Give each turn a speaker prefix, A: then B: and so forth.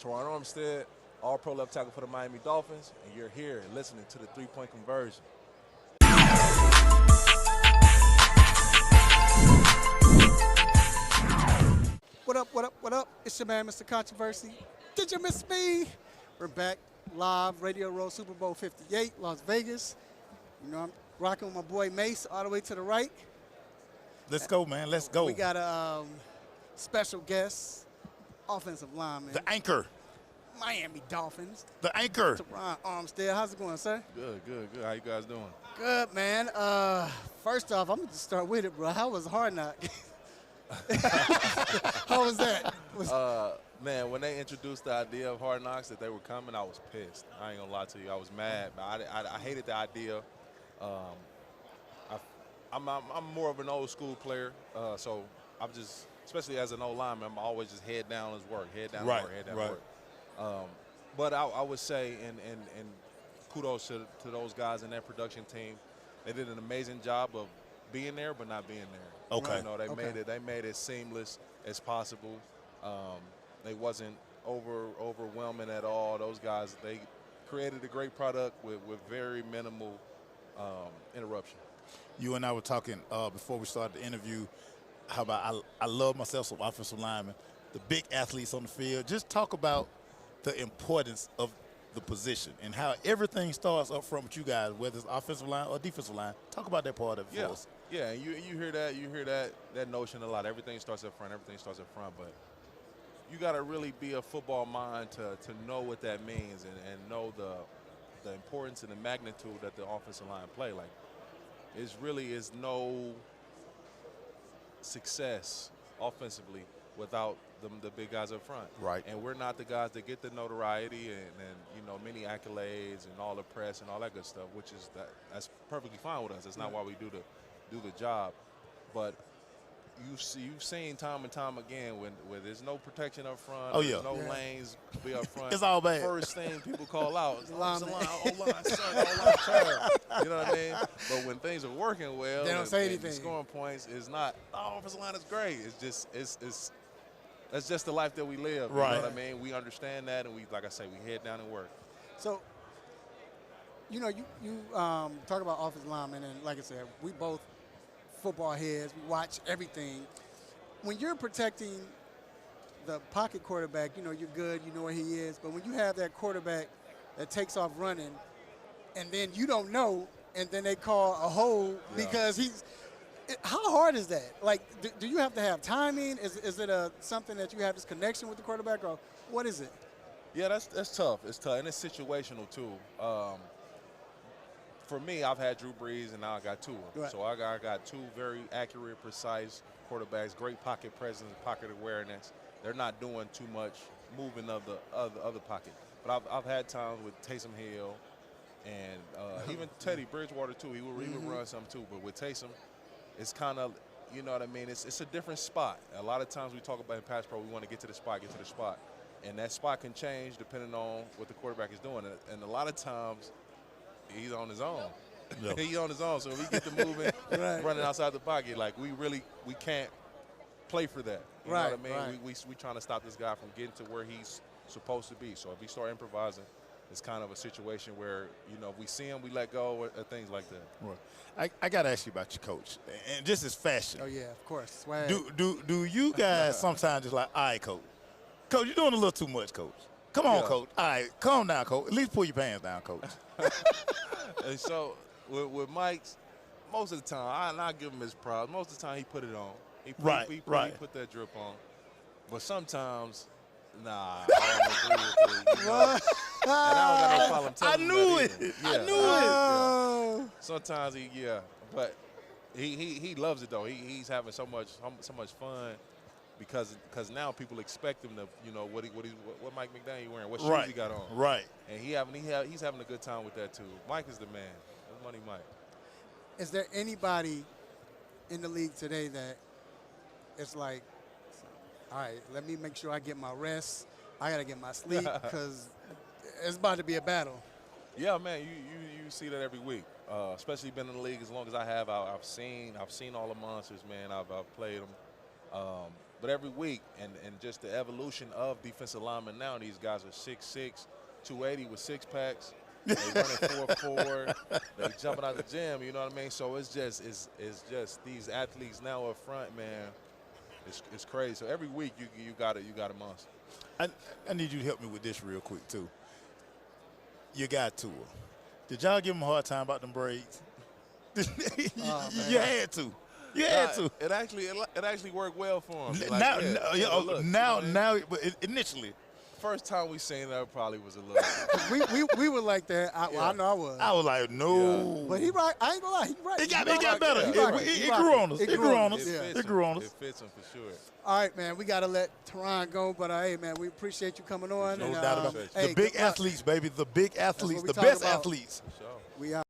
A: Terron Armstead, all-pro left tackle for the Miami Dolphins, and you're here listening to the three-point conversion.
B: What up, what up, what up? It's your man, Mr. Controversy. Did you miss me? We're back live, Radio Row, Super Bowl 58, Las Vegas. You know, I'm rocking with my boy Mace all the way to the right.
C: Let's go, man. Let's go.
B: We got a special guest, offensive lineman.
C: The anchor.
B: Miami Dolphins.
C: The anchor.
B: Terron Armstead. How's it going, sir?
A: Good. How you guys doing?
B: Good, man. First off, I'm going to start with it, bro. How was Hard Knock? How was that?
A: Man, when they introduced the idea of Hard Knocks that they were coming, I was pissed. I ain't gonna lie to you, I was mad. I hated the idea. I'm more of an old school player, so I'm just, especially as an old lineman, I'm always just head down as work, head down
C: Right,
A: work, head down
C: right.
A: work. But I would say, and kudos to those guys in that production team. They did an amazing job of being there but not being there.
C: Okay.
A: You know, they made it seamless as possible. They wasn't overwhelming at all. Those guys, they created a great product with very minimal interruption.
C: You and I were talking before we started the interview how about I love myself some offensive linemen, the big athletes on the field. Just talk about the importance of the position and how everything starts up front with you guys, whether it's offensive line or defensive line. Talk about that part of it for us.
A: Yeah, you hear that notion a lot. Everything starts up front, but you got to really be a football mind to know what that means and know the importance and the magnitude that the offensive line play. Like, it really is no success offensively without the big guys up front.
C: Right.
A: And we're not the guys that get the notoriety and many accolades and all the press and all that good stuff, which is that's perfectly fine with us. That's not why we do the job. But you've seen time and time again when there's no protection up front, there's no lanes to be up front.
C: It's all bad.
A: First thing people call out is
B: line,
A: O-line suck, O-line trash. You know what I mean? But when things are working well,
B: they don't say anything.
A: And scoring points is not, offensive line is great. It's just that's just the life that we live.
C: Right.
A: You know what I mean? We understand that, and like I say, we head down and work.
B: So, you know, you talk about offensive linemen, and like I said, we both football heads. We watch everything. When you're protecting the pocket quarterback, you know you're good. You know where he is. But when you have that quarterback that takes off running, and then you don't know, and then they call a hold because he's. How hard is that? Like, do you have to have timing? Is it something that you have this connection with the quarterback, or what is it?
A: Yeah, that's tough. It's tough, and it's situational too. For me, I've had Drew Brees, and now I got Tua.
B: Right.
A: So I got two very accurate, precise quarterbacks, great pocket presence, pocket awareness. They're not doing too much moving of the other pocket. But I've had times with Taysom Hill and even Teddy Bridgewater too. He would run some too. But with Taysom, it's kind of, you know what I mean, it's a different spot. A lot of times we talk about in pass pro, we want to get to the spot. And that spot can change depending on what the quarterback is doing. And a lot of times he's on his own.
C: Yep.
A: He's on his own. So if we get to moving, running outside the pocket, like we can't play for that. You know what I mean?
B: Right.
A: We trying to stop this guy from getting to where he's supposed to be. So if we start improvising, it's kind of a situation where, you know, if we see him, we let go, or things like that.
C: Right. I got to ask you about your coach, and this is fashion.
B: Oh yeah, of course. Swag.
C: Do you guys sometimes just like, all right, coach, you're doing a little too much, coach. Come on, coach. All right, calm down, coach. At least pull your pants down, coach.
A: And so with Mike's, most of the time, I give him his props. Most of the time, he put it on. He put that drip on. But sometimes, nah, I don't agree with it. And I don't got no problem telling him
C: knew
A: that
C: it.
A: either.
C: I
A: Yeah.
C: knew it.
A: Sometimes but he loves it though. He's having so much fun because now people expect him to, you know, what Mike McDaniels wearing, what shoes he got on.
C: Right.
A: And he's having a good time with that too. Mike is the man. That's Money Mike.
B: Is there anybody in the league today that it's like, all right, let me make sure I get my rest. I got to get my sleep because it's about to be a battle.
A: Yeah, man, you see that every week. Especially been in the league as long as I have. I've seen all the monsters, man. I've played them. But every week, and just the evolution of defensive linemen now, these guys are 6'6", 280 with six packs. They running 4.4. They jumping out the gym. You know what I mean? So it's just these athletes now up front, man. It's crazy. So every week you got a monster.
C: I need you to help me with this real quick too. You got Tua. Did y'all give him a hard time about them braids? You had to. You had to.
A: It actually worked well for him.
C: Now, but initially.
A: First time we seen that probably was a little.
B: we were like that. I know I was.
C: I was like, no.
B: Yeah. But he right. I ain't gonna lie. He right.
C: It got better. It grew on us. It grew on us. It grew on us.
A: It fits him for sure.
B: All right, man. We got to let Terron go. But, hey, man, we appreciate you coming on.
C: No
B: and,
C: doubt about it.
B: Hey,
C: the big athletes, baby. The big athletes. The best athletes.
A: For sure.
B: We out.